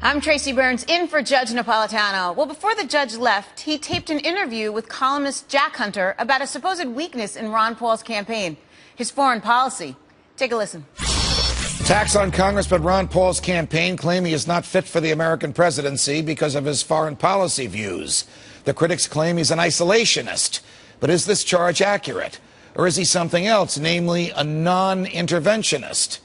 I'm Tracy Burns, in for Judge Napolitano. Well, before the judge left, he taped an interview with columnist Jack Hunter about a supposed weakness in Ron Paul's campaign, his foreign policy. Take a listen. Attacks on Congressman Ron Paul's campaign claim he is not fit for the American presidency because of his foreign policy views. The critics claim he's an isolationist. But is this charge accurate? Or is he something else, namely a non-interventionist?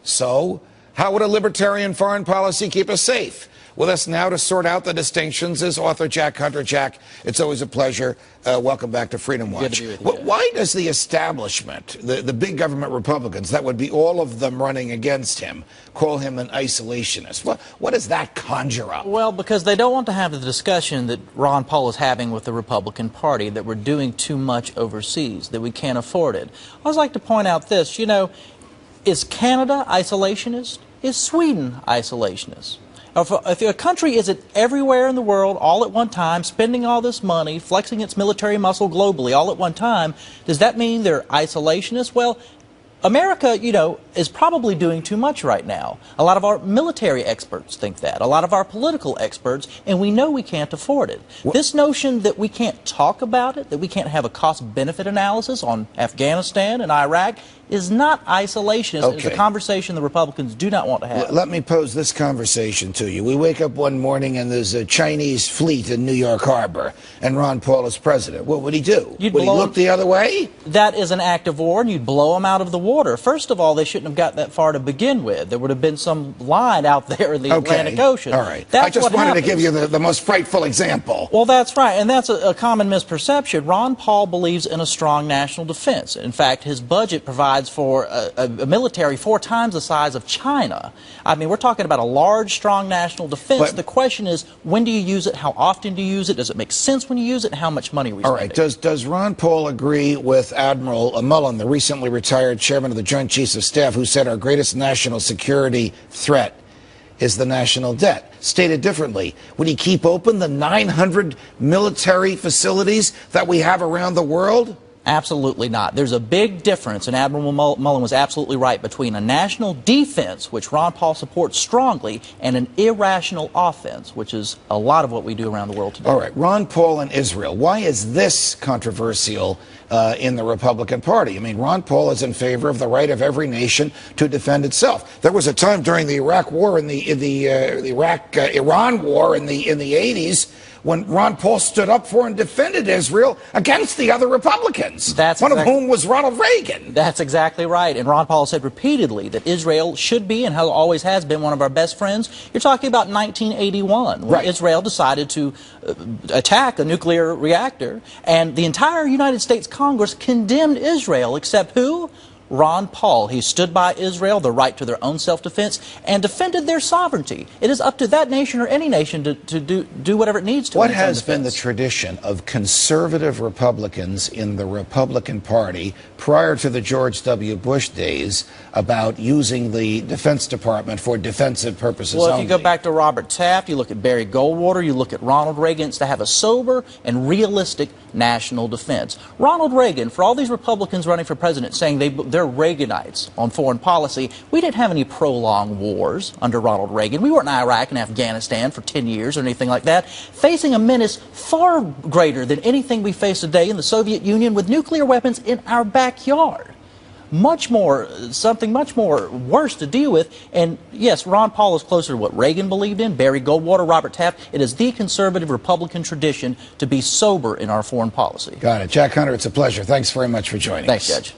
So, how would a libertarian foreign policy keep us safe? With us now to sort out the distinctions is author Jack Hunter. Jack, it's always a pleasure. Welcome back to Freedom Watch. Good to be with you. Why does the establishment, the big government Republicans, that would be all of them running against him, call him an isolationist? What does that conjure up? Well, because they don't want to have the discussion that Ron Paul is having with the Republican Party, that we're doing too much overseas, that we can't afford it. I always like to point out this, is Canada isolationist? Is Sweden isolationist? If a country isn't everywhere in the world all at one time, spending all this money, flexing its military muscle globally all at one time, does that mean they're isolationists? Well, America, is probably doing too much right now. A lot of our military experts think that. A lot of our political experts, and we know we can't afford it. This notion that we can't talk about it, that we can't have a cost-benefit analysis on Afghanistan and Iraq, is not isolationist. Okay. It's a conversation the Republicans do not want to have. Let me pose this conversation to you. We wake up one morning and there's a Chinese fleet in New York Harbor, and Ron Paul is president. What would he do? Would he look the other way? That is an act of war, and you'd blow them out of the water. First of all, they shouldn't have got that far to begin with. There would have been some line out there in the Atlantic Ocean. All right. That's I just wanted to give you the most frightful example. Well, that's right, and that's a common misperception. Ron Paul believes in a strong national defense. In fact, his budget provides for a military 4 times the size of China. I mean, we're talking about a large, strong national defense. But the question is, when do you use it? How often do you use it? Does it make sense when you use it? And how much money are we spending? All right. Does Ron Paul agree with Admiral Mullen, the recently retired chairman of the Joint Chiefs of Staff, who said our greatest national security threat is the national debt? Stated differently, would he keep open the 900 military facilities that we have around the world? Absolutely not. There's a big difference, and Admiral Mullen was absolutely right, between a national defense, which Ron Paul supports strongly, and an irrational offense, which is a lot of what we do around the world today. All right, Ron Paul and Israel. Why is this controversial in the Republican Party? I mean, Ron Paul is in favor of the right of every nation to defend itself. There was a time during the Iraq War, Iraq-Iran War in the 80s, when Ron Paul stood up for and defended Israel against the other Republicans, one of whom was Ronald Reagan. That's exactly right. And Ron Paul said repeatedly that Israel should be, and always has been, one of our best friends. You're talking about 1981, when Israel decided to attack a nuclear reactor, and the entire United States Congress condemned Israel, except who? Ron Paul. He stood by Israel, the right to their own self-defense, and defended their sovereignty. It is up to that nation or any nation to do whatever it needs to. What has been the tradition of conservative Republicans in the Republican Party prior to the George W. Bush days about using the Defense Department for defensive purposes only? Well, if you go back to Robert Taft, you look at Barry Goldwater, you look at Ronald Reagan, it's to have a sober and realistic national defense. Ronald Reagan, for all these Republicans running for president saying they're Reaganites on foreign policy, we didn't have any prolonged wars under Ronald Reagan. We weren't in Iraq and Afghanistan for 10 years or anything like that, facing a menace far greater than anything we face today in the Soviet Union with nuclear weapons in our backyard. Something much more worse to deal with. And yes, Ron Paul is closer to what Reagan believed in, Barry Goldwater, Robert Taft. It is the conservative Republican tradition to be sober in our foreign policy. Got it. Jack Hunter, it's a pleasure. Thanks very much for joining us. Thanks, Judge.